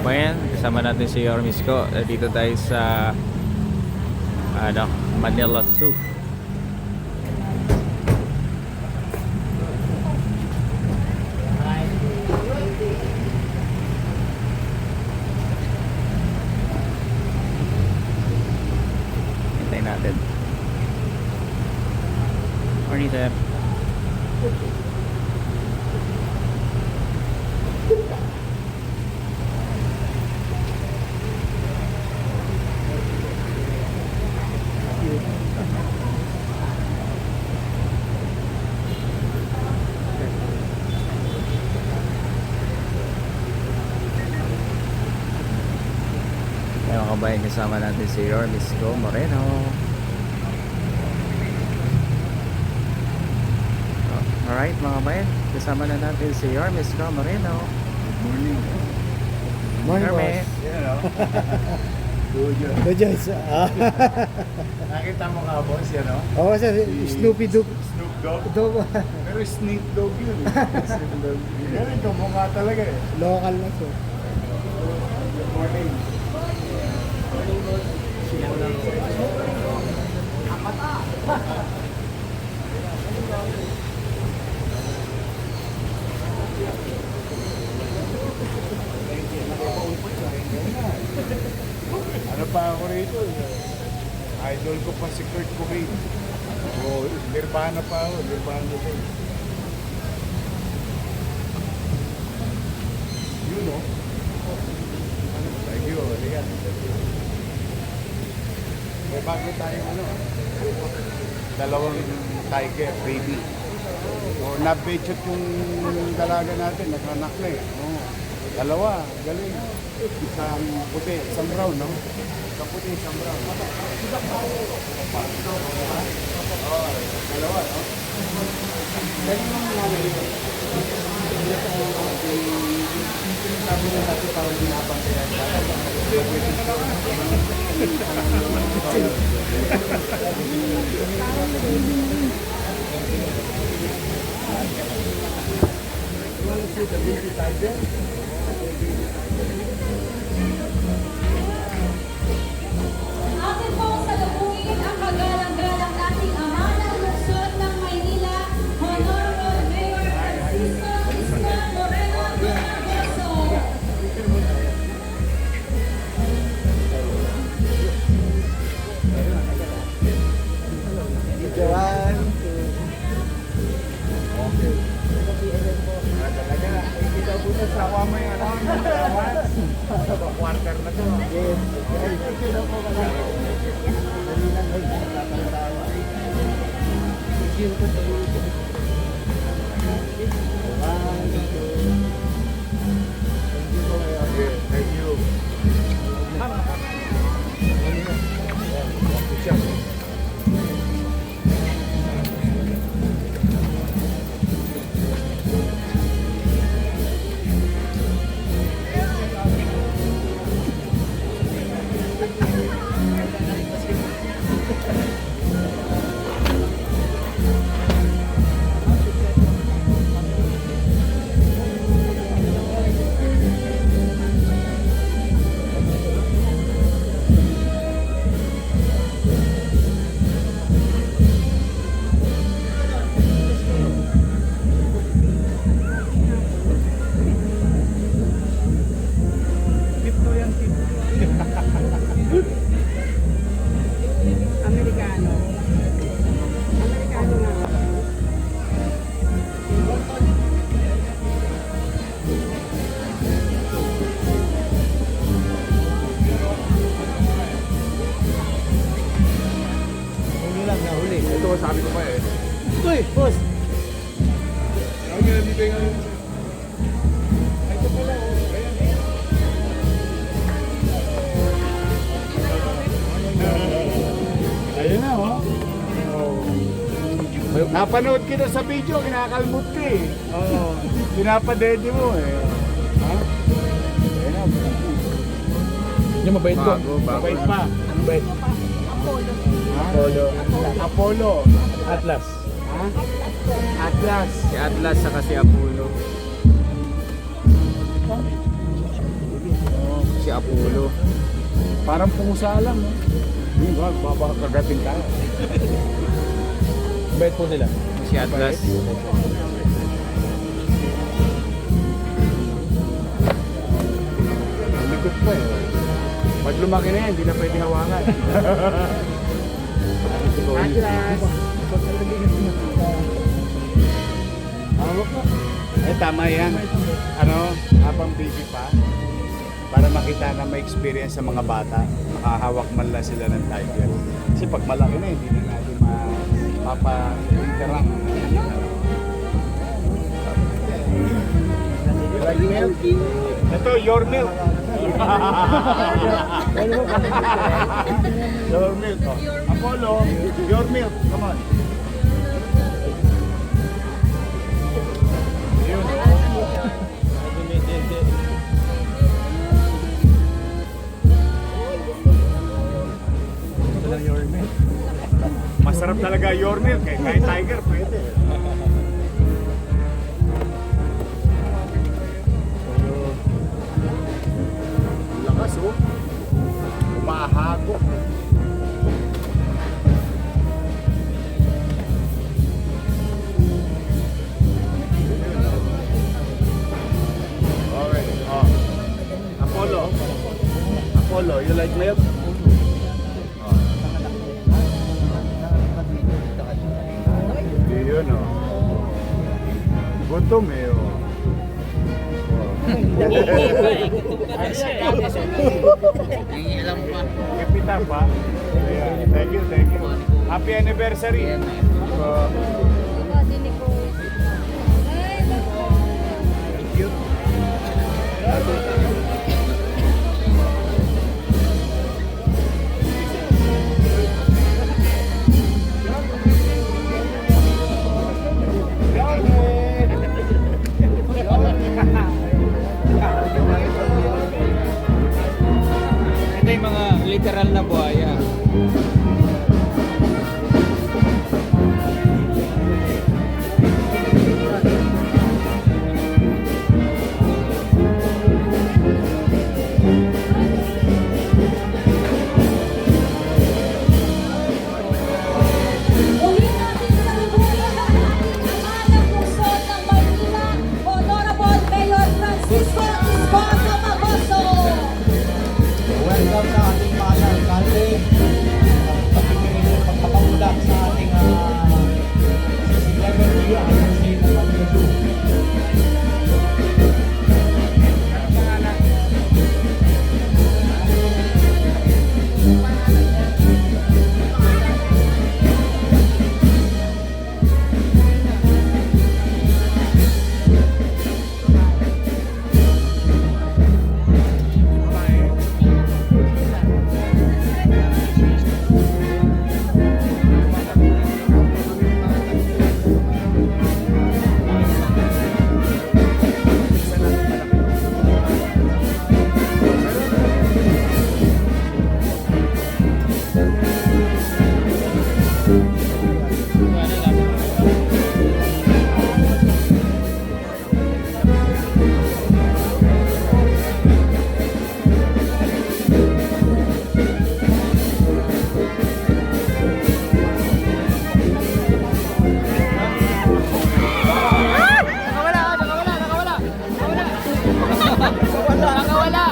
kabayan, kasama natin si Yormisko. Dito tayo sa Manila Zoo. Hintayin natin. Morning, sir. Mga kabayan, kasama natin si Yormisko Moreno. Alright mga kabayan, kasama na natin si Yormisko Moreno. Morning. Morning, Morning, Yorme. boss. Yeah, no? Good. Good Joyce. Nakita mo ka, boss, yan, no? Oo, sir. Snoopy Doo. Snoop Dogg. Dog. Pero Snoop Dogg yun. Snoop Dogg. Yan, ito mukha talaga eh. Local na, sir. Good morning. Ano pa ako rito? Idol ko pa si Kurt Cobain. Oh, Nirvana pa ako. Nirvana din. Yun, no? Thank you. Ligan. May bago tayong dalawang tiger, baby. O, nabechot yung dalaga natin, nakanak na eh. O, dalawa, galing. Isang puti, isang brown, no? Isang puti, isang brown. Dalawa, no? Galing yung mga nalito. Sabi na natin parang binabang kaya Atin po salubungin ang kagalang-galang nating ama ng lungsod ng Maynila, Honorable Mayor Francisco Ismael Moreno Villaraigoso. Joan. talaga. Kita po sa sawa mo yung quarter na to. Yes. Thank you. Amerikano. Amerikano nga. Huli lang, nahuli. Ito, sabi ko pa eh. Uy, boss. Ang ganda dito yung... Ito pala, oh. Ayan. Ayun na, oh. Napanood kita sa video, kinakalmot ka eh. Oo. Pinapadede mo eh. Ha? Ayun na. Yung mabait ko. Mabait pa. Mabait. Apollo. Apollo. Atlas. Ha? Atlas. Si Atlas saka si Apollo. Oh. Apollo. Parang pusa lang, no? Yung baka kagating ka. Bait po nila. Si Atlas. Ang likod pa eh. Pag lumaki na yan, hindi na pwede hawakan. Eh, tama yan. Ano, habang baby pa, para makita na may experience sa mga bata, makahawak man lang sila ng tiger. Kasi pag malaki na, hindi na natin mapa-interact. You like milk? Ito, your milk. Your milk. Oh. Apollo, your milk. Come on. Yun. Masarap talaga your milk eh. Kahit tiger, pwede. Lakas oh. Umahago. Okay. Oh. Apollo. Apollo, you like milk? Hindi yun oh. Gutom eh oh. Nangialam pa. Kapita pa. Ayan. Thank you, thank you. Happy anniversary. Thank you. Ito yung mga literal na buhaya. Uli natin sa libutan ang ating ama ng lungsod ng Maynila, Honorable Mayor Francisco Escoto Magoso. Welcome sa ating mahal na alkalde. Pagpapamulat sa ating celebrity agency na Pagkado. Nakawala!